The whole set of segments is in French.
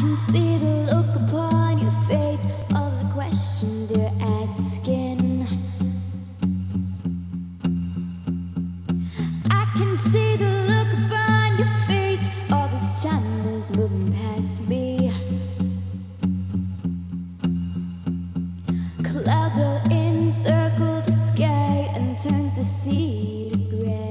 can see the look upon your face, all the questions you're asking. I can see the look upon your face, all this time is moving past me. Clouds roll in, circle the sky, and turns the sea to gray.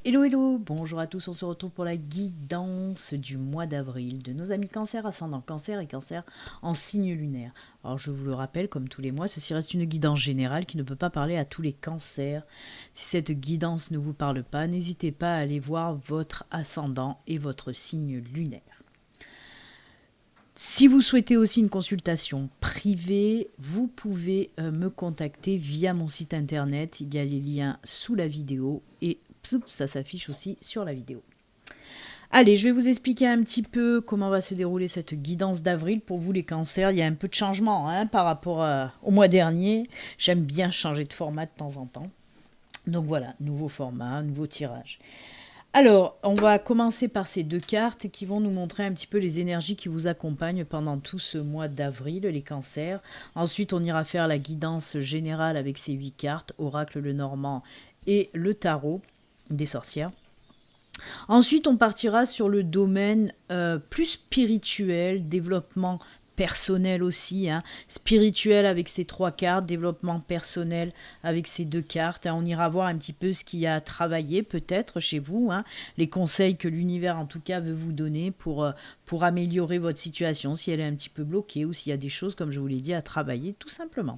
Hello hello, bonjour à tous, on se retrouve pour la guidance du mois d'avril de nos amis Cancer, ascendant Cancer et Cancer en signe lunaire. Alors je vous le rappelle, comme tous les mois, ceci reste une guidance générale qui ne peut pas parler à tous les cancers. Si cette guidance ne vous parle pas, n'hésitez pas à aller voir votre ascendant et votre signe lunaire. Si vous souhaitez aussi une consultation privée, vous pouvez me contacter via mon site internet. Il y a les liens sous la vidéo et ça s'affiche aussi sur la vidéo. Allez, je vais vous expliquer un petit peu comment va se dérouler cette guidance d'avril pour vous les cancers. Il y a un peu de changement par rapport au mois dernier. J'aime bien changer de format de temps en temps. Donc voilà, nouveau format, nouveau tirage. Alors, on va commencer par ces deux cartes qui vont nous montrer un petit peu les énergies qui vous accompagnent pendant tout ce mois d'avril, les cancers. Ensuite, on ira faire la guidance générale avec ces 8 cartes, Oracle, le Normand et le Tarot des sorcières. Ensuite, on partira sur le domaine plus spirituel, développement personnel aussi, spirituel avec ces 3 cartes, développement personnel avec ces 2 cartes. On ira voir un petit peu ce qu'il y a à travailler peut-être chez vous, les conseils que l'univers en tout cas veut vous donner pour améliorer votre situation, si elle est un petit peu bloquée ou s'il y a des choses, comme je vous l'ai dit, à travailler tout simplement.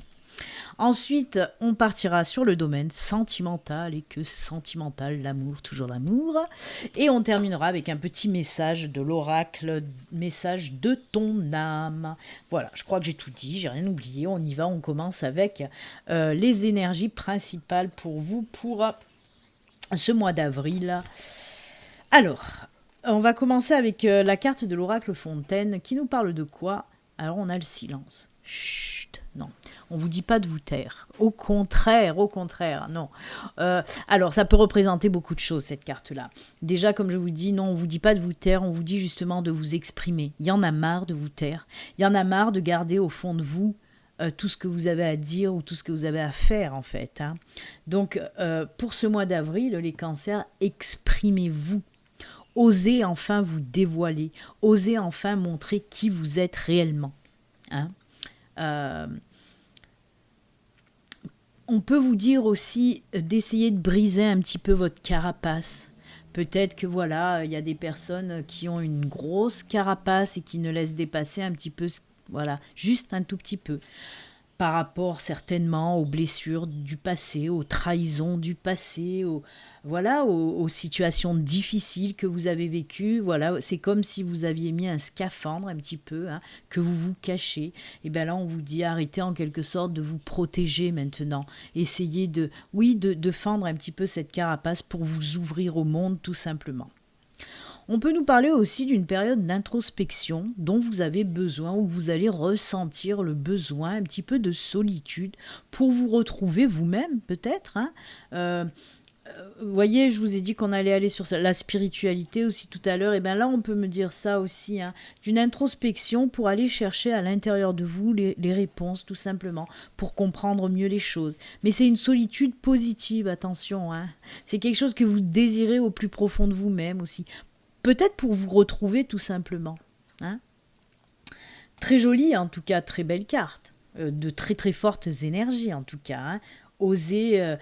Ensuite, on partira sur le domaine sentimental, et que sentimental, l'amour, toujours l'amour. Et on terminera avec un petit message de l'oracle, message de ton âme. Voilà, je crois que j'ai tout dit, j'ai rien oublié. On y va, on commence avec les énergies principales pour vous pour ce mois d'avril. Alors, on va commencer avec la carte de l'oracle Fontaine qui nous parle de quoi? Alors, on a le silence. Chut, non. On ne vous dit pas de vous taire. Au contraire, non. Alors, ça peut représenter beaucoup de choses, cette carte-là. Déjà, comme je vous dis, non, on ne vous dit pas de vous taire, on vous dit justement de vous exprimer. Il y en a marre de vous taire. Il y en a marre de garder au fond de vous tout ce que vous avez à dire ou tout ce que vous avez à faire, en fait. Donc, pour ce mois d'avril, les cancers, exprimez-vous. Osez enfin vous dévoiler. Osez enfin montrer qui vous êtes réellement. On peut vous dire aussi d'essayer de briser un petit peu votre carapace. Peut-être que voilà, il y a des personnes qui ont une grosse carapace et qui ne laissent dépasser un petit peu, voilà, juste un tout petit peu. Par rapport certainement aux blessures du passé, aux trahisons du passé, aux situations difficiles que vous avez vécues. Voilà, c'est comme si vous aviez mis un scaphandre un petit peu, que vous vous cachez. Et bien là, on vous dit arrêtez en quelque sorte de vous protéger maintenant. Essayez de fendre un petit peu cette carapace pour vous ouvrir au monde tout simplement. On peut nous parler aussi d'une période d'introspection dont vous avez besoin, où vous allez ressentir le besoin un petit peu de solitude pour vous retrouver vous-même peut-être. Vous voyez, je vous ai dit qu'on allait aller sur la spiritualité aussi tout à l'heure. Et bien là, on peut me dire ça aussi, d'une introspection pour aller chercher à l'intérieur de vous les réponses, tout simplement, pour comprendre mieux les choses. Mais c'est une solitude positive, attention. C'est quelque chose que vous désirez au plus profond de vous-même aussi. Peut-être pour vous retrouver tout simplement. Très jolie, en tout cas, très belle carte. De très très fortes énergies, en tout cas. Osez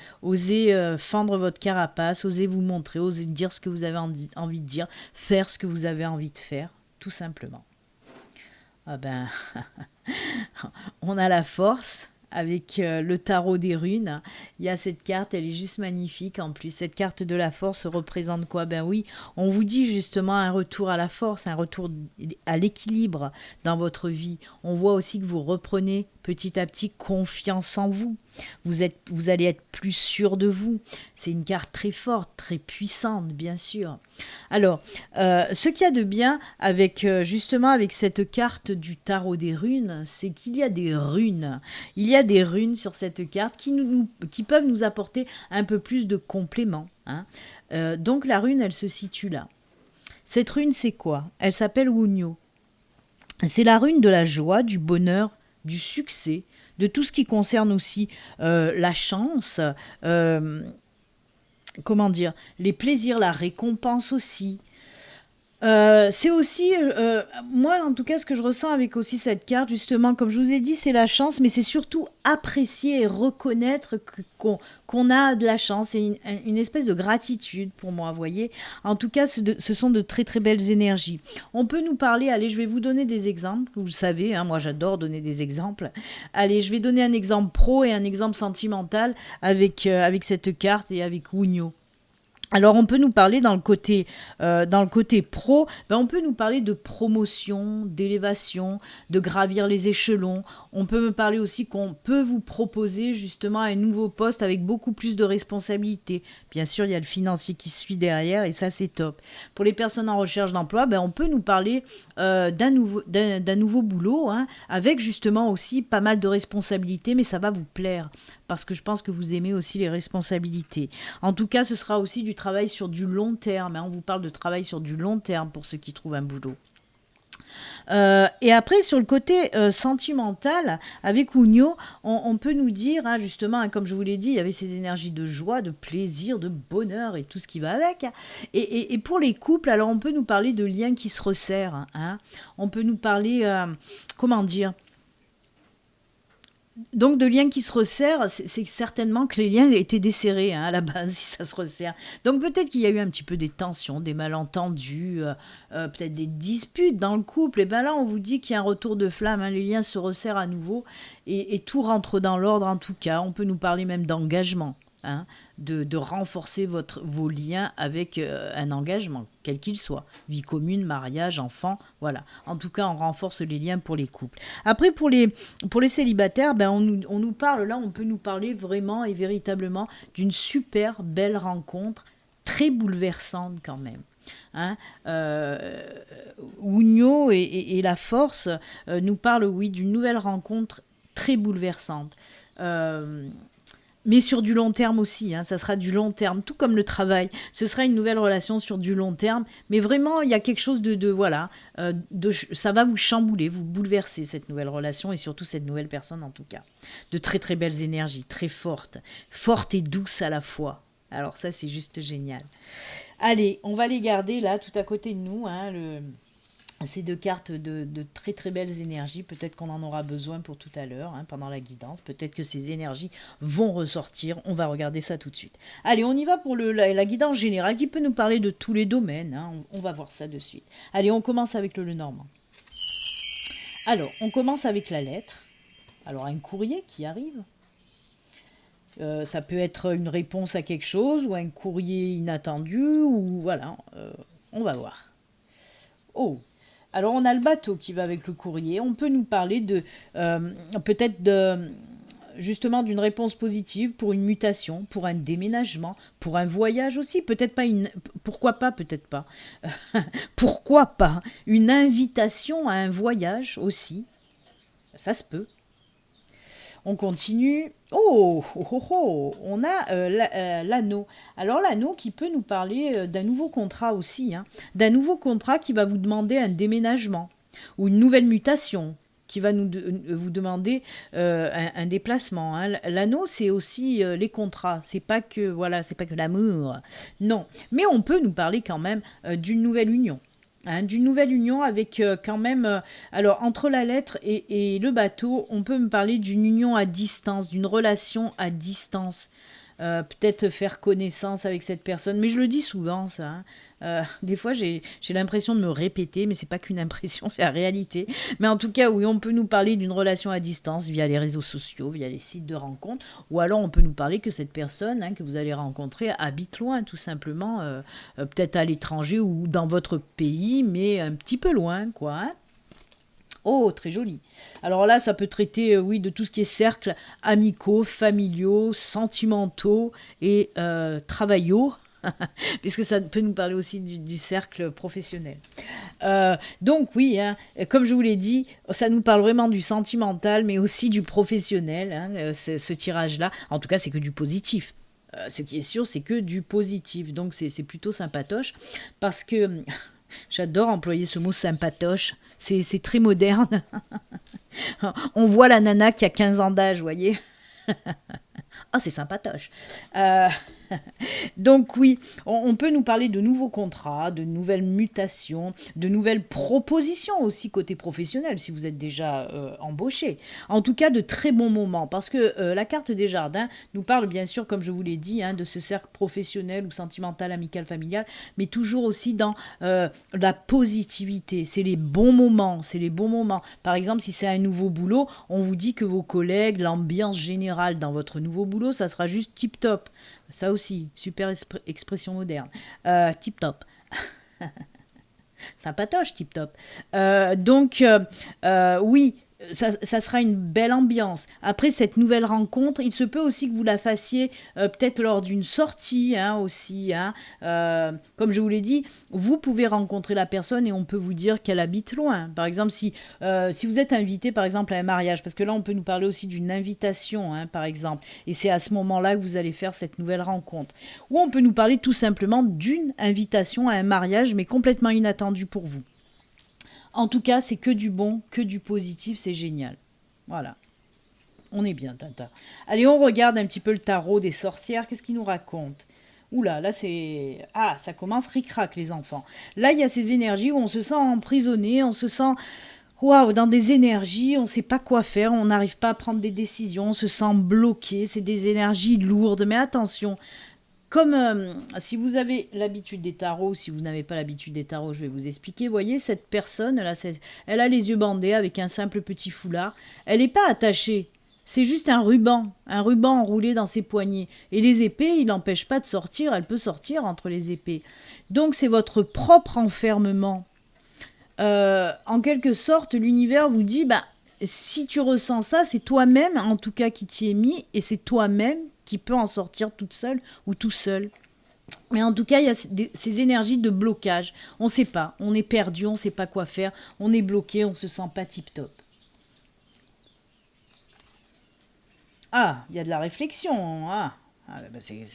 fendre votre carapace, osez vous montrer, osez dire ce que vous avez envie de dire, faire ce que vous avez envie de faire, tout simplement. Ah ben, on a la force. Avec le tarot des runes, il y a cette carte, elle est juste magnifique en plus. Cette carte de la force représente quoi? Ben oui, on vous dit justement un retour à la force, un retour à l'équilibre dans votre vie. On voit aussi que vous reprenez petit à petit confiance en vous. Vous allez être plus sûr de vous. C'est une carte très forte, très puissante, bien sûr. Alors, ce qu'il y a de bien avec justement avec cette carte du tarot des runes, c'est qu'il y a des runes. Il y a des runes sur cette carte qui peuvent nous apporter un peu plus de compléments. Donc la rune, elle se situe là. Cette rune, c'est quoi? Elle s'appelle Wunyo. C'est la rune de la joie, du bonheur, du succès, de tout ce qui concerne aussi la chance, comment dire, les plaisirs, la récompense aussi. C'est aussi, moi en tout cas, ce que je ressens avec aussi cette carte, justement, comme je vous ai dit, c'est la chance, mais c'est surtout apprécier et reconnaître qu'on a de la chance. C'est une espèce de gratitude pour moi, vous voyez. En tout cas, ce sont de très très belles énergies. On peut nous parler, allez, je vais vous donner des exemples, vous le savez, hein, moi j'adore donner des exemples. Allez, je vais donner un exemple pro et un exemple sentimental avec cette carte et avec Wunyo. Alors on peut nous parler dans le côté pro, on peut nous parler de promotion, d'élévation, de gravir les échelons. On peut me parler aussi qu'on peut vous proposer justement un nouveau poste avec beaucoup plus de responsabilités. Bien sûr, il y a le financier qui suit derrière et ça c'est top. Pour les personnes en recherche d'emploi, on peut nous parler d'un nouveau boulot, hein, avec justement aussi pas mal de responsabilités, mais ça va vous plaire parce que je pense que vous aimez aussi les responsabilités. En tout cas, ce sera aussi du travail sur du long terme. Hein. On vous parle de travail sur du long terme pour ceux qui trouvent un boulot. Et après, sur le côté sentimental, avec Wunyo, on peut nous dire, hein, justement, hein, comme je vous l'ai dit, il y avait ces énergies de joie, de plaisir, de bonheur et tout ce qui va avec. Et pour les couples, alors on peut nous parler de liens qui se resserrent. Hein. On peut nous parler, comment dire, donc de liens qui se resserrent, c'est certainement que les liens étaient desserrés, hein, à la base, si ça se resserre. Donc peut-être qu'il y a eu un petit peu des tensions, des malentendus, peut-être des disputes dans le couple. Et bien là, on vous dit qu'il y a un retour de flamme, hein, les liens se resserrent à nouveau et tout rentre dans l'ordre en tout cas. On peut nous parler même d'engagement. Hein, de renforcer vos liens avec un engagement, quel qu'il soit. Vie commune, mariage, enfant, voilà. En tout cas, on renforce les liens pour les couples. Après, pour les célibataires, on nous parle, là, on peut nous parler vraiment et véritablement d'une super belle rencontre, très bouleversante quand même. Hein, Wunyo et la force nous parlent, oui, d'une nouvelle rencontre très bouleversante. Mais sur du long terme aussi, hein, ça sera du long terme, tout comme le travail. Ce sera une nouvelle relation sur du long terme, mais vraiment, il y a quelque chose ça va vous chambouler, vous bouleverser cette nouvelle relation et surtout cette nouvelle personne en tout cas. De très très belles énergies, très fortes et douces à la fois. Alors ça, c'est juste génial. Allez, on va les garder là, tout à côté de nous, hein, ces deux cartes de très très belles énergies. Peut-être qu'on en aura besoin pour tout à l'heure, hein, pendant la guidance. Peut-être que ces énergies vont ressortir. On va regarder ça tout de suite. Allez, on y va pour la guidance générale qui peut nous parler de tous les domaines. Hein. On va voir ça de suite. Allez, on commence avec le Lenormand. Alors, on commence avec la lettre. Alors, un courrier qui arrive. Ça peut être une réponse à quelque chose ou un courrier inattendu ou voilà. On va voir. Oh! Alors, on a le bateau qui va avec le courrier. On peut nous parler peut-être justement d'une réponse positive pour une mutation, pour un déménagement, pour un voyage aussi. Peut-être pas pourquoi pas, peut-être pas. Pourquoi pas une invitation à un voyage aussi. Ça se peut. On continue. On a l'anneau. Alors l'anneau qui peut nous parler d'un nouveau contrat aussi, hein, d'un nouveau contrat qui va vous demander un déménagement ou une nouvelle mutation qui va vous demander un déplacement. Hein. L'anneau, c'est aussi les contrats. C'est pas que l'amour. Non, mais on peut nous parler quand même d'une nouvelle union. Hein, d'une nouvelle union avec quand même... alors, entre la lettre et le bateau, on peut me parler d'une union à distance, d'une relation à distance. Peut-être faire connaissance avec cette personne. Mais je le dis souvent, ça. Hein. Des fois, j'ai l'impression de me répéter, mais c'est pas qu'une impression, c'est la réalité. Mais en tout cas, oui, on peut nous parler d'une relation à distance via les réseaux sociaux, via les sites de rencontres, ou alors on peut nous parler que cette personne, hein, que vous allez rencontrer habite loin, tout simplement, peut-être à l'étranger ou dans votre pays, mais un petit peu loin, quoi. Hein. Oh, très joli. Alors là, ça peut traiter, oui, de tout ce qui est cercles amicaux, familiaux, sentimentaux et travaillaux. Puisque ça peut nous parler aussi du cercle professionnel. Donc oui, hein, comme je vous l'ai dit, ça nous parle vraiment du sentimental, mais aussi du professionnel, hein, ce tirage-là. En tout cas, c'est que du positif. Ce qui est sûr, c'est que du positif. Donc c'est plutôt sympatoche, parce que J'adore employer ce mot sympatoche. C'est très moderne. On voit la nana qui a 15 ans d'âge, vous voyez. Ah, c'est sympatoche. Euh, Donc oui, on peut nous parler de nouveaux contrats, de nouvelles mutations, de nouvelles propositions aussi côté professionnel si vous êtes déjà embauché. En tout cas, de très bons moments parce que la carte des jardins nous parle bien sûr, comme je vous l'ai dit, hein, de ce cercle professionnel ou sentimental, amical, familial, mais toujours aussi dans la positivité. C'est les bons moments, c'est les bons moments. Par exemple, si c'est un nouveau boulot, on vous dit que vos collègues, l'ambiance générale dans votre nouveau boulot, ça sera juste tip-top. Ça aussi, super expression moderne. Tip-top. Sympatoche, tip-top. Oui, ça sera une belle ambiance. Après cette nouvelle rencontre, il se peut aussi que vous la fassiez peut-être lors d'une sortie hein, aussi. Hein. Comme je vous l'ai dit, vous pouvez rencontrer la personne et on peut vous dire qu'elle habite loin. Par exemple, si vous êtes invité par exemple à un mariage, parce que là on peut nous parler aussi d'une invitation hein, par exemple, et c'est à ce moment-là que vous allez faire cette nouvelle rencontre. Ou on peut nous parler tout simplement d'une invitation à un mariage, mais complètement inattendue pour vous. En tout cas, c'est que du bon, que du positif, c'est génial. Voilà. On est bien, Tintin. Allez, on regarde un petit peu le tarot des sorcières. Qu'est-ce qu'il nous raconte ? Oula, là c'est... Ah, ça commence ric-rac, les enfants. Là, il y a ces énergies où on se sent emprisonné, on se sent... Waouh, dans des énergies, on ne sait pas quoi faire, on n'arrive pas à prendre des décisions, on se sent bloqué, c'est des énergies lourdes. Mais attention, comme si vous avez l'habitude des tarots, si vous n'avez pas l'habitude des tarots, je vais vous expliquer. Vous voyez, cette personne, là, elle a les yeux bandés avec un simple petit foulard. Elle n'est pas attachée. C'est juste un ruban enroulé dans ses poignets. Et les épées, il n'empêche pas de sortir, elle peut sortir entre les épées. Donc c'est votre propre enfermement. En quelque sorte, l'univers vous dit, si tu ressens ça, c'est toi-même, en tout cas, qui t'y est mis, et c'est toi-même qui peut en sortir toute seule ou tout seul. Mais en tout cas, il y a ces énergies de blocage. On ne sait pas, on est perdu, on ne sait pas quoi faire, on est bloqué, on ne se sent pas tip-top. Ah, il y a de la réflexion,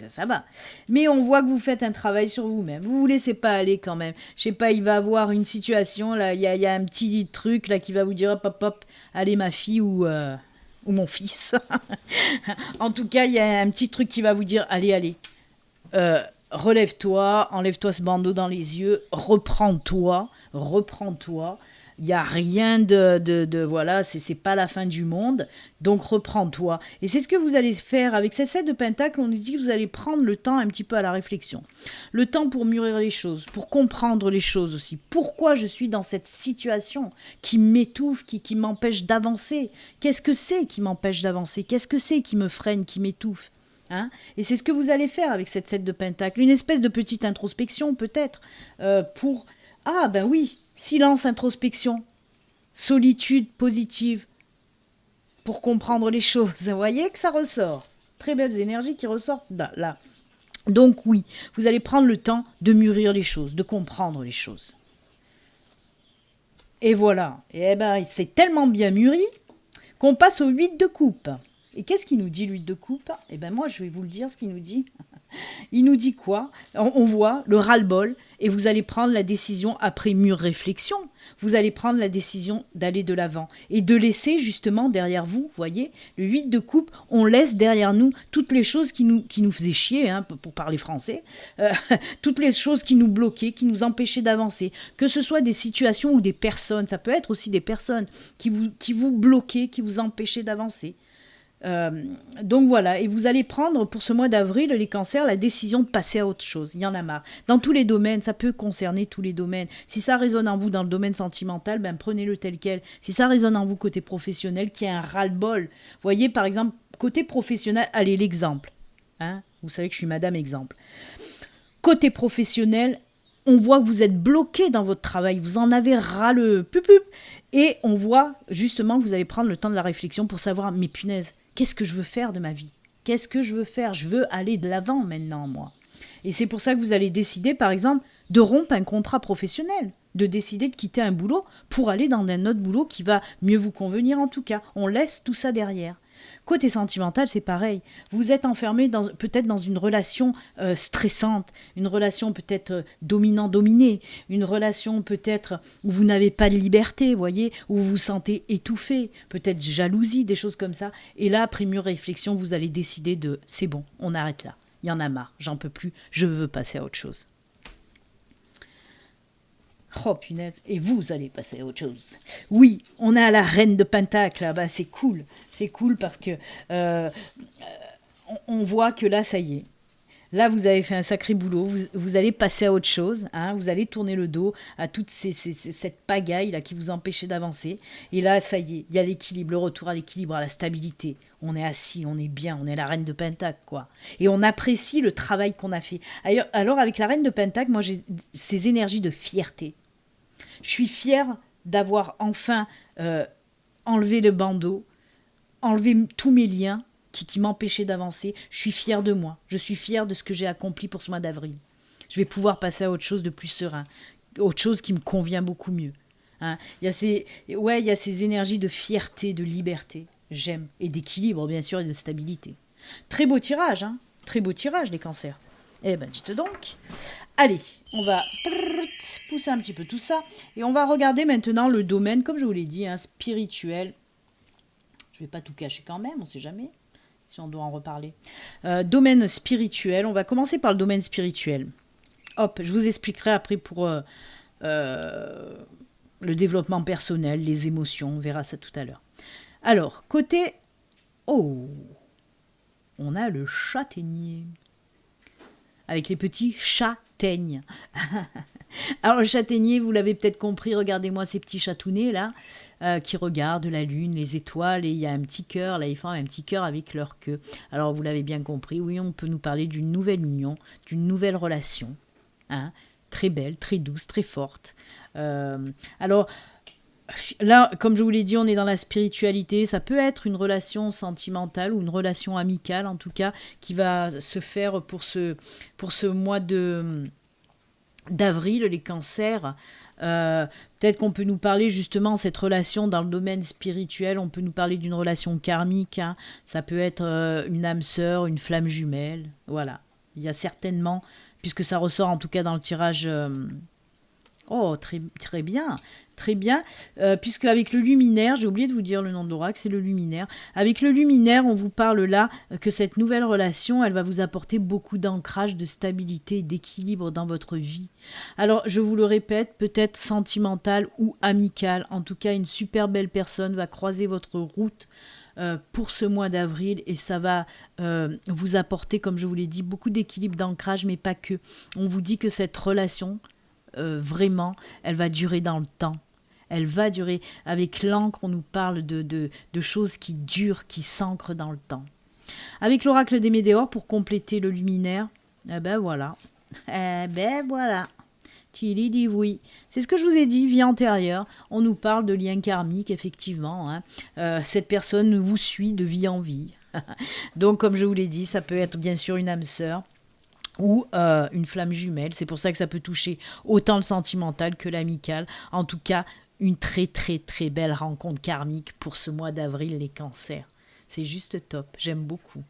ça va. Mais on voit que vous faites un travail sur vous-même. Vous vous laissez pas aller quand même. Je sais pas, il va avoir une situation, là, il y a un petit truc là qui va vous dire hop, allez ma fille ou mon fils. En tout cas, il y a un petit truc qui va vous dire allez, relève-toi, enlève-toi ce bandeau dans les yeux, reprends-toi. Il n'y a rien voilà, c'est pas la fin du monde, donc reprends-toi. Et c'est ce que vous allez faire avec cette 7 de Pentacle, on nous dit que vous allez prendre le temps un petit peu à la réflexion. Le temps pour mûrir les choses, pour comprendre les choses aussi. Pourquoi je suis dans cette situation qui m'étouffe, qui m'empêche d'avancer ? Qu'est-ce que c'est qui m'empêche d'avancer ? Qu'est-ce que c'est qui me freine, qui m'étouffe ? Hein ? Et c'est ce que vous allez faire avec cette 7 de Pentacle. Une espèce de petite introspection peut-être pour... Ah ben oui, silence, introspection, solitude positive pour comprendre les choses. Vous voyez que ça ressort. Très belles énergies qui ressortent là. Donc oui, vous allez prendre le temps de mûrir les choses, de comprendre les choses. Et voilà. Et c'est tellement bien mûri qu'on passe au 8 de coupe. Et qu'est-ce qu'il nous dit, le 8 de coupe ? Moi, je vais vous le dire, ce qu'il nous dit. Il nous dit quoi ? On voit le ras-le-bol et vous allez prendre la décision après mûre réflexion. Vous allez prendre la décision d'aller de l'avant et de laisser justement derrière vous, voyez, le 8 de coupe, on laisse derrière nous toutes les choses qui nous faisaient chier, hein, pour parler français, toutes les choses qui nous bloquaient, qui nous empêchaient d'avancer, que ce soit des situations ou des personnes, ça peut être aussi des personnes qui vous bloquaient, qui vous empêchaient d'avancer. Donc voilà, et vous allez prendre pour ce mois d'avril, les cancers, la décision de passer à autre chose. Il y en a marre. Dans tous les domaines, ça peut concerner tous les domaines. Si ça résonne en vous dans le domaine sentimental, prenez-le tel quel. Si ça résonne en vous côté professionnel, qu'il y a un ras-le-bol. Voyez, par exemple, côté professionnel, allez, l'exemple. Hein, vous savez que je suis madame exemple. Côté professionnel, on voit que vous êtes bloqué dans votre travail, vous en avez ras le pup. Et on voit justement que vous allez prendre le temps de la réflexion pour savoir, mais punaise, qu'est-ce que je veux faire de ma vie ? Qu'est-ce que je veux faire ? Je veux aller de l'avant maintenant, moi. Et c'est pour ça que vous allez décider, par exemple, de rompre un contrat professionnel, de décider de quitter un boulot pour aller dans un autre boulot qui va mieux vous convenir en tout cas. On laisse tout ça derrière. Côté sentimental, c'est pareil. Vous êtes enfermé peut-être dans une relation stressante, une relation peut-être dominant-dominé, une relation peut-être où vous n'avez pas de liberté, voyez, où vous vous sentez étouffé, peut-être jalousie, des choses comme ça. Et là, après mûre réflexion, vous allez décider de « c'est bon, on arrête là, il y en a marre, j'en peux plus, je veux passer à autre chose ». Oh punaise, et vous allez passer à autre chose. Oui, on a la reine de Pentacle, là-bas, c'est cool parce que on voit que là, ça y est. Là, vous avez fait un sacré boulot, vous allez passer à autre chose, hein, vous allez tourner le dos à toute cette pagaille là, qui vous empêchait d'avancer. Et là, ça y est, il y a l'équilibre, le retour à l'équilibre, à la stabilité. On est assis, on est bien, on est la reine de Pentacle, quoi. Et on apprécie le travail qu'on a fait. Alors, avec la reine de Pentacle, moi, j'ai ces énergies de fierté. Je suis fière d'avoir enfin enlevé le bandeau, enlevé tous mes liens qui m'empêchaient d'avancer. Je suis fière de moi. Je suis fière de ce que j'ai accompli pour ce mois d'avril. Je vais pouvoir passer à autre chose de plus serein, autre chose qui me convient beaucoup mieux. Hein. Il y a ces énergies de fierté, de liberté. J'aime. Et d'équilibre, bien sûr, et de stabilité. Très beau tirage, hein. Très beau tirage, les cancers. Eh ben, dites donc. Allez, on va pousser un petit peu tout ça. Et on va regarder maintenant le domaine, comme je vous l'ai dit, hein, spirituel. Je ne vais pas tout cacher quand même, on ne sait jamais si on doit en reparler. Domaine spirituel, on va commencer par le domaine spirituel. Hop, je vous expliquerai après pour le développement personnel, les émotions, on verra ça tout à l'heure. Alors, côté... Oh, on a le châtaignier. Avec les petits châtaignes. Alors le châtaignier, vous l'avez peut-être compris, regardez-moi ces petits chatounets là, qui regardent la lune, les étoiles, et il y a un petit cœur, là ils font un petit cœur avec leur queue. Alors vous l'avez bien compris, oui, on peut nous parler d'une nouvelle union, d'une nouvelle relation, hein, très belle, très douce, très forte. Alors là, comme je vous l'ai dit, on est dans la spiritualité, ça peut être une relation sentimentale ou une relation amicale en tout cas, qui va se faire pour ce mois d'avril, les cancers. Peut-être qu'on peut nous parler justement de cette relation dans le domaine spirituel, on peut nous parler d'une relation karmique, hein. Ça peut être une âme sœur, une flamme jumelle, voilà. Il y a certainement, puisque ça ressort en tout cas dans le tirage... Oh, très, très bien, puisque avec le luminaire, j'ai oublié de vous dire le nom de l'oracle, c'est le luminaire. Avec le luminaire, on vous parle là que cette nouvelle relation, elle va vous apporter beaucoup d'ancrage, de stabilité et d'équilibre dans votre vie. Alors, je vous le répète, peut-être sentimentale ou amicale. En tout cas, une super belle personne va croiser votre route pour ce mois d'avril et ça va vous apporter, comme je vous l'ai dit, beaucoup d'équilibre, d'ancrage, mais pas que. On vous dit que cette relation... vraiment, elle va durer dans le temps. Elle va durer. Avec l'encre, on nous parle de choses qui durent, qui s'ancrent dans le temps. Avec l'oracle des météores, pour compléter le luminaire, eh ben voilà. Tili oui. C'est ce que je vous ai dit, vie antérieure. On nous parle de lien karmique, effectivement. Hein. Cette personne vous suit de vie en vie. Donc, comme je vous l'ai dit, ça peut être bien sûr une âme sœur, ou une flamme jumelle. C'est pour ça que ça peut toucher autant le sentimental que l'amical. En tout cas, une très très très belle rencontre karmique pour ce mois d'avril, les cancers. C'est juste top, j'aime beaucoup.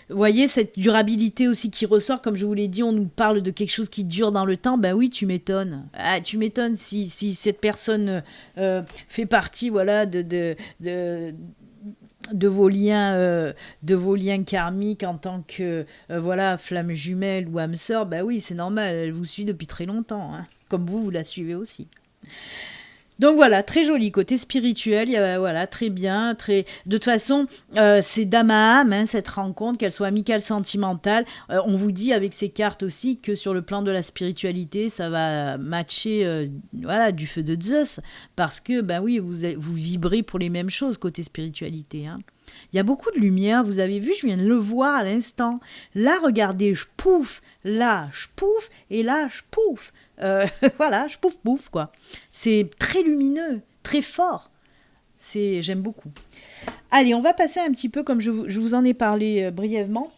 Vous voyez cette durabilité aussi qui ressort, comme je vous l'ai dit, on nous parle de quelque chose qui dure dans le temps. Ben oui, tu m'étonnes. Ah, tu m'étonnes si cette personne fait partie, voilà, de vos liens karmiques en tant que voilà, flamme jumelle ou âme sœur, bah oui, c'est normal, elle vous suit depuis très longtemps, hein, comme vous la suivez aussi. Donc voilà, très joli côté spirituel, voilà, très bien, très. De toute façon, c'est d'âme à âme, hein, cette rencontre, qu'elle soit amicale, sentimentale. On vous dit avec ces cartes aussi que sur le plan de la spiritualité, ça va matcher, voilà, du feu de Zeus, parce que ben oui, vous vibrez pour les mêmes choses côté spiritualité. Hein. Il y a beaucoup de lumière, vous avez vu, je viens de le voir à l'instant. Là, regardez, je pouf, là, je pouf, et là, je pouf. Voilà, je pouf, pouf, quoi. C'est très lumineux, très fort. J'aime beaucoup. Allez, on va passer un petit peu, comme je vous en ai parlé brièvement,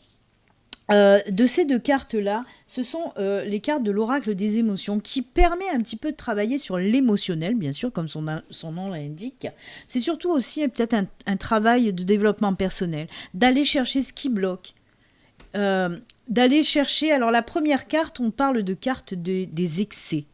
De ces deux cartes-là, ce sont les cartes de l'oracle des émotions qui permet un petit peu de travailler sur l'émotionnel, bien sûr, comme son nom l'indique. C'est surtout aussi peut-être un travail de développement personnel, d'aller chercher ce qui bloque, d'aller chercher... Alors la première carte, on parle de carte des excès.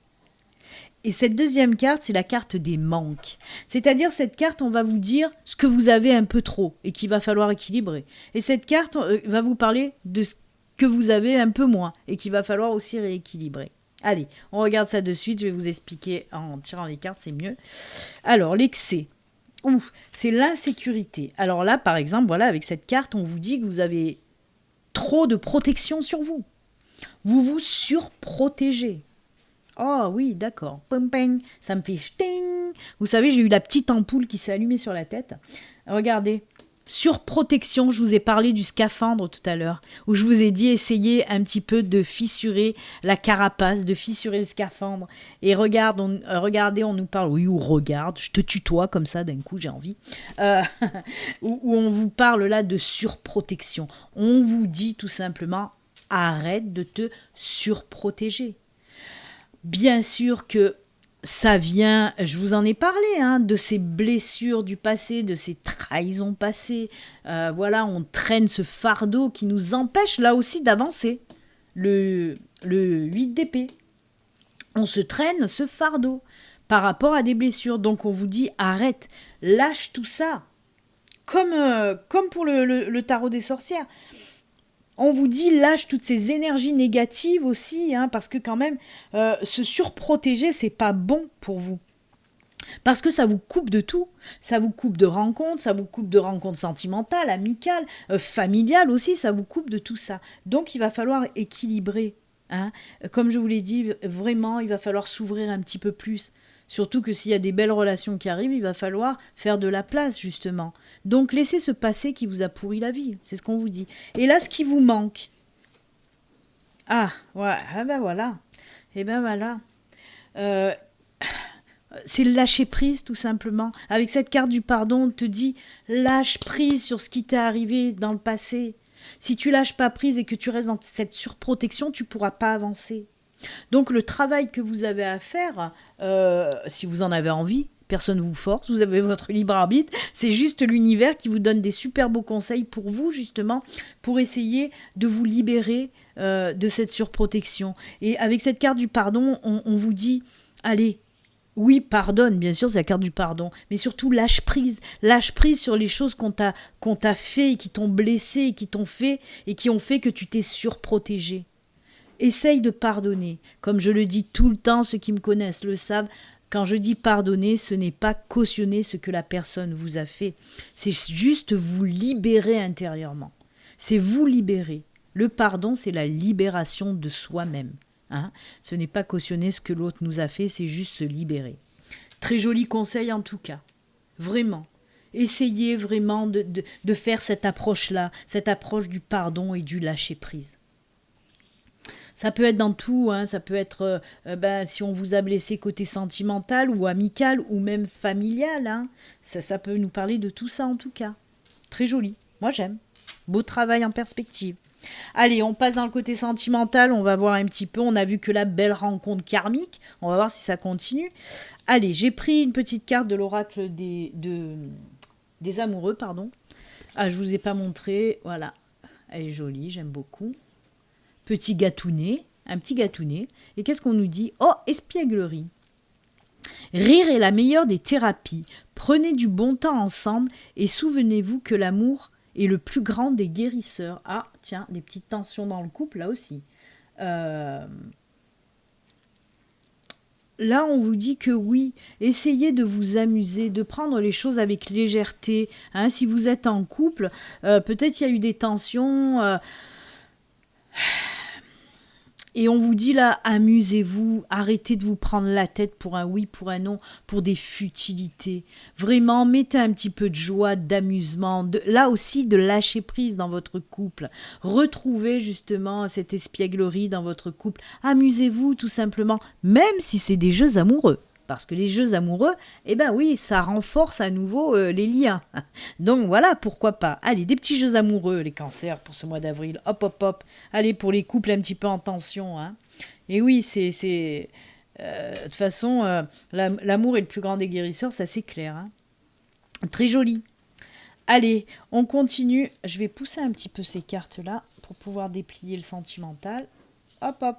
Et cette deuxième carte, c'est la carte des manques. C'est-à-dire, cette carte, on va vous dire ce que vous avez un peu trop et qu'il va falloir équilibrer. Et cette carte va vous parler de ce que vous avez un peu moins et qu'il va falloir aussi rééquilibrer. Allez, on regarde ça de suite. Je vais vous expliquer en tirant les cartes, c'est mieux. Alors, l'excès. Ouf, c'est l'insécurité. Alors là, par exemple, voilà, avec cette carte, on vous dit que vous avez trop de protection sur vous. Vous vous surprotégez. Oh oui, d'accord. Pum, ping, ça me fait ch'ting. Vous savez, j'ai eu la petite ampoule qui s'est allumée sur la tête. Regardez. Surprotection, je vous ai parlé du scaphandre tout à l'heure, où je vous ai dit essayez un petit peu de fissurer la carapace, de fissurer le scaphandre. Et regardez, on nous parle, oui, ou regarde, je te tutoie comme ça d'un coup, j'ai envie. Où on vous parle là de surprotection. On vous dit tout simplement, arrête de te surprotéger. Bien sûr que ça vient, je vous en ai parlé, de ces blessures du passé, de ces trahisons passées. Voilà, on traîne ce fardeau qui nous empêche là aussi d'avancer. Le 8 d'épée. On se traîne ce fardeau par rapport à des blessures. Donc on vous dit arrête, lâche tout ça. Comme pour le tarot des sorcières. On vous dit lâche toutes ces énergies négatives aussi, parce que quand même, se surprotéger, c'est pas bon pour vous. Parce que ça vous coupe de tout. Ça vous coupe de rencontres, ça vous coupe de rencontres sentimentales, amicales, familiales aussi, ça vous coupe de tout ça. Donc il va falloir équilibrer. Comme je vous l'ai dit, vraiment, il va falloir s'ouvrir un petit peu plus. Surtout que s'il y a des belles relations qui arrivent, il va falloir faire de la place, justement. Donc, laissez ce passé qui vous a pourri la vie. C'est ce qu'on vous dit. Et là, ce qui vous manque. Ah, ouais, ben voilà. Et ben voilà. C'est le lâcher prise, tout simplement. Avec cette carte du pardon, on te dit lâche prise sur ce qui t'est arrivé dans le passé. Si tu lâches pas prise et que tu restes dans cette surprotection, tu pourras pas avancer. Donc le travail que vous avez à faire, si vous en avez envie, personne ne vous force, vous avez votre libre arbitre, c'est juste l'univers qui vous donne des super beaux conseils pour vous justement, pour essayer de vous libérer de cette surprotection. Et avec cette carte du pardon, on vous dit, allez, oui, pardonne, bien sûr, c'est la carte du pardon, mais surtout lâche prise sur les choses qu'on t'a fait, et qui t'ont blessé, et qui t'ont fait, et qui ont fait que tu t'es surprotégé. Essaye de pardonner. Comme je le dis tout le temps, ceux qui me connaissent le savent, quand je dis pardonner, ce n'est pas cautionner ce que la personne vous a fait. C'est juste vous libérer intérieurement. C'est vous libérer. Le pardon, c'est la libération de soi-même. Ce n'est pas cautionner ce que l'autre nous a fait, c'est juste se libérer. Très joli conseil en tout cas. Vraiment. Essayez vraiment de faire cette approche-là, cette approche du pardon et du lâcher-prise. Ça peut être dans tout, ça peut être si on vous a blessé côté sentimental ou amical ou même familial. Ça peut nous parler de tout ça en tout cas. Très joli, moi j'aime. Beau travail en perspective. Allez, on passe dans le côté sentimental, on va voir un petit peu. On a vu que la belle rencontre karmique, on va voir si ça continue. Allez, j'ai pris une petite carte de l'oracle des amoureux, pardon. Ah, je vous ai pas montré, voilà. Elle est jolie, j'aime beaucoup. Petit gâtounet, un petit gâtounet. Et qu'est-ce qu'on nous dit? Oh, espièglerie. Rire est la meilleure des thérapies. Prenez du bon temps ensemble et souvenez-vous que l'amour est le plus grand des guérisseurs. Ah, tiens, des petites tensions dans le couple, là aussi. Là, on vous dit que oui, essayez de vous amuser, de prendre les choses avec légèreté. Si vous êtes en couple, peut-être il y a eu des tensions... Et on vous dit là, amusez-vous, arrêtez de vous prendre la tête pour un oui, pour un non, pour des futilités. Vraiment, mettez un petit peu de joie, d'amusement, là aussi de lâcher prise dans votre couple. Retrouvez justement cette espièglerie dans votre couple. Amusez-vous tout simplement, même si c'est des jeux amoureux. parce que les jeux amoureux, eh ben oui, ça renforce à nouveau les liens. Donc voilà, pourquoi pas. Allez, des petits jeux amoureux, les cancers pour ce mois d'avril. Hop, hop, hop. Allez, pour les couples un petit peu en tension. Hein. Et oui, de toute façon, l'amour est le plus grand des guérisseurs, ça c'est clair. Hein. Très joli. Allez, on continue. Je vais pousser un petit peu ces cartes-là pour pouvoir déplier le sentimental. Hop, hop.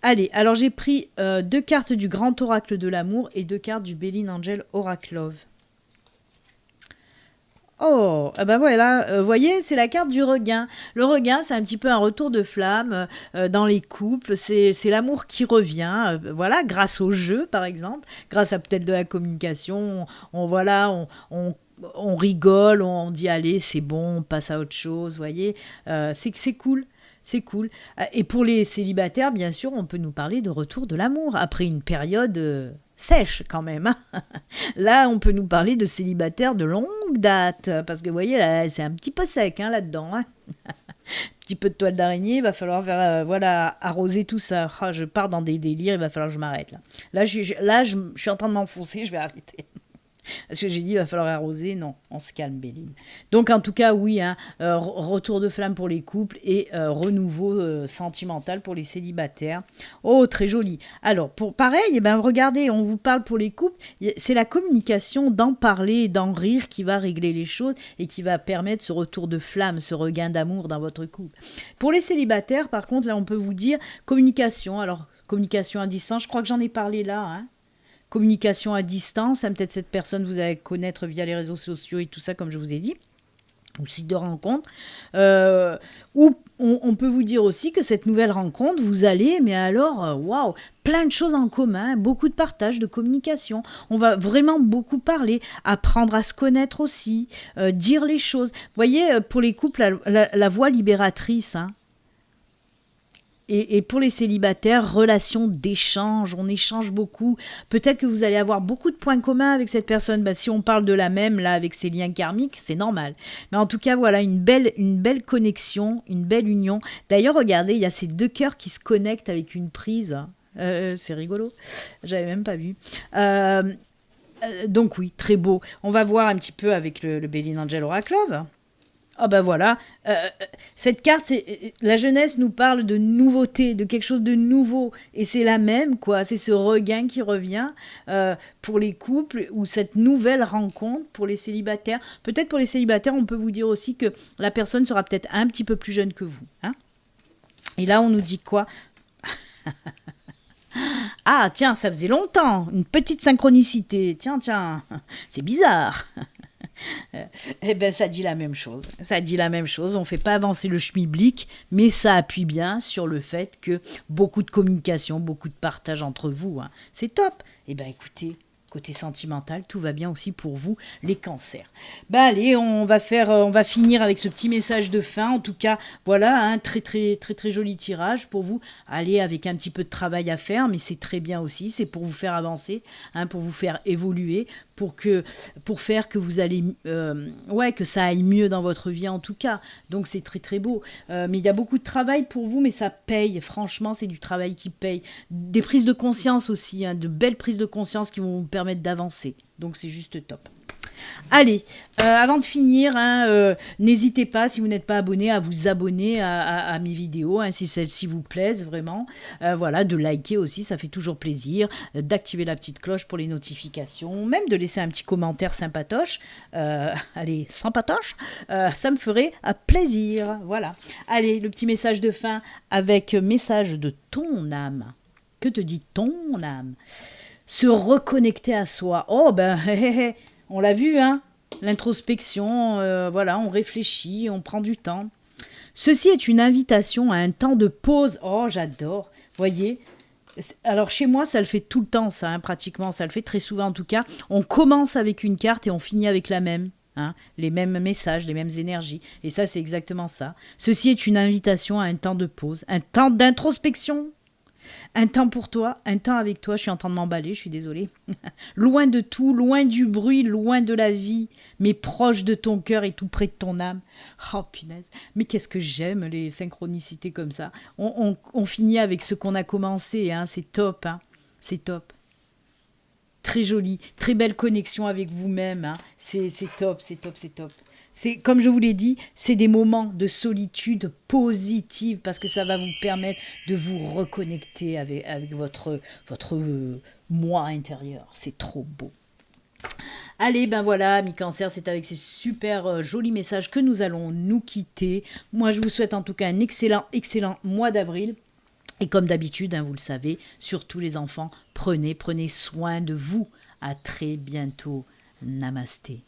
Allez, alors j'ai pris 2 cartes du Grand Oracle de l'amour et 2 cartes du Béline Angel Oracle Love. Oh, ah bah voilà, vous voyez, c'est la carte du regain. Le regain, c'est un petit peu un retour de flamme dans les couples. C'est l'amour qui revient, voilà, grâce au jeu, par exemple, grâce à peut-être de la communication. On rigole, on dit allez, c'est bon, on passe à autre chose, vous voyez. C'est cool. C'est cool. Et pour les célibataires, bien sûr, on peut nous parler de retour de l'amour après une période sèche quand même. Hein. Là, on peut nous parler de célibataires de longue date parce que vous voyez, là, c'est un petit peu sec hein, là-dedans. Hein. Un petit peu de toile d'araignée, il va falloir faire, arroser tout ça. Oh, je pars dans des délires, il va falloir que je m'arrête là. Là, je suis en train de m'enfoncer, je vais arrêter. Parce que j'ai dit, il va falloir arroser. Non, on se calme, Béline. Donc, en tout cas, oui, hein, retour de flamme pour les couples et renouveau sentimental pour les célibataires. Oh, très joli. Alors, pareil, eh ben, regardez, on vous parle pour les couples. C'est la communication, d'en parler, d'en rire qui va régler les choses et qui va permettre ce retour de flamme, ce regain d'amour dans votre couple. Pour les célibataires, par contre, là, on peut vous dire communication. Alors, communication à distance, je crois que j'en ai parlé là, hein. Communication à distance, hein, peut-être cette personne vous allez connaître via les réseaux sociaux et tout ça, comme je vous ai dit, ou site de rencontre. Ou on peut vous dire aussi que cette nouvelle rencontre, vous allez, mais alors, waouh, plein de choses en commun, beaucoup de partage, de communication. On va vraiment beaucoup parler, apprendre à se connaître aussi, dire les choses. Vous voyez, pour les couples, la voie libératrice, hein. Et pour les célibataires, relation d'échange, on échange beaucoup. Peut-être que vous allez avoir beaucoup de points communs avec cette personne. Bah, si on parle de la même, là, avec ses liens karmiques, c'est normal. Mais en tout cas, voilà, une belle connexion, une belle union. D'ailleurs, regardez, il y a ces 2 cœurs qui se connectent avec une prise. C'est rigolo. J'avais même pas vu. Donc oui, très beau. On va voir un petit peu avec le Béline Angel Oracle Love. Ah ben voilà, cette carte, la jeunesse nous parle de nouveauté, de quelque chose de nouveau. Et c'est la même, quoi. C'est ce regain qui revient pour les couples ou cette nouvelle rencontre pour les célibataires. Peut-être pour les célibataires, on peut vous dire aussi que la personne sera peut-être un petit peu plus jeune que vous. Hein. Et là, on nous dit quoi? Ah, tiens, ça faisait longtemps. Une petite synchronicité. Tiens, c'est bizarre. Eh bien, ça dit la même chose. Ça dit la même chose. On ne fait pas avancer le schmilblick, mais ça appuie bien sur le fait que beaucoup de communication, beaucoup de partage entre vous. Hein. C'est top. Eh bien, écoutez, côté sentimental, tout va bien aussi pour vous, les cancers. Bah allez, on va finir avec ce petit message de fin. En tout cas, voilà, un très joli tirage pour vous. Allez, avec un petit peu de travail à faire, mais c'est très bien aussi. C'est pour vous faire avancer, hein, pour vous faire évoluer, pour faire que vous allez, que ça aille mieux dans votre vie en tout cas. Donc c'est très beau. Mais il y a beaucoup de travail pour vous, mais ça paye. Franchement, c'est du travail qui paye. Des prises de conscience aussi, hein, de belles prises de conscience qui vont vous permettre d'avancer. Donc c'est juste top. Allez, avant de finir, hein, n'hésitez pas, si vous n'êtes pas abonné, à vous abonner à mes vidéos, hein, si celles-ci vous plaisent vraiment. Voilà, de liker aussi, ça fait toujours plaisir. D'activer la petite cloche pour les notifications, même de laisser un petit commentaire sympatoche. Allez, sympatoche, ça me ferait plaisir. Voilà. Allez, le petit message de fin avec message de ton âme. Que te dit ton âme? Se reconnecter à soi. Oh, ben, on l'a vu, hein, l'introspection, voilà, on réfléchit, on prend du temps. Ceci est une invitation à un temps de pause. Oh, j'adore, voyez. Alors chez moi, ça le fait tout le temps, ça, hein, pratiquement, ça le fait très souvent en tout cas. On commence avec une carte et on finit avec la même. Hein, les mêmes messages, les mêmes énergies. Et ça, c'est exactement ça. Ceci est une invitation à un temps de pause, un temps d'introspection. Un temps pour toi, un temps avec toi, je suis en train de m'emballer, je suis désolée. Loin de tout, loin du bruit, loin de la vie, mais proche de ton cœur et tout près de ton âme. Oh punaise, mais qu'est-ce que j'aime les synchronicités comme ça. On finit avec ce qu'on a commencé, hein, c'est top, hein, c'est top. très joli, très belle connexion avec vous-même. Hein. C'est top, c'est top, c'est top. C'est, comme je vous l'ai dit, c'est des moments de solitude positive parce que ça va vous permettre de vous reconnecter avec votre moi intérieur. C'est trop beau. Allez, ben voilà, amis cancer, c'est avec ces super jolis messages que nous allons nous quitter. Moi, je vous souhaite en tout cas un excellent mois d'avril. Et comme d'habitude, hein, vous le savez, surtout les enfants, prenez soin de vous. À très bientôt. Namasté.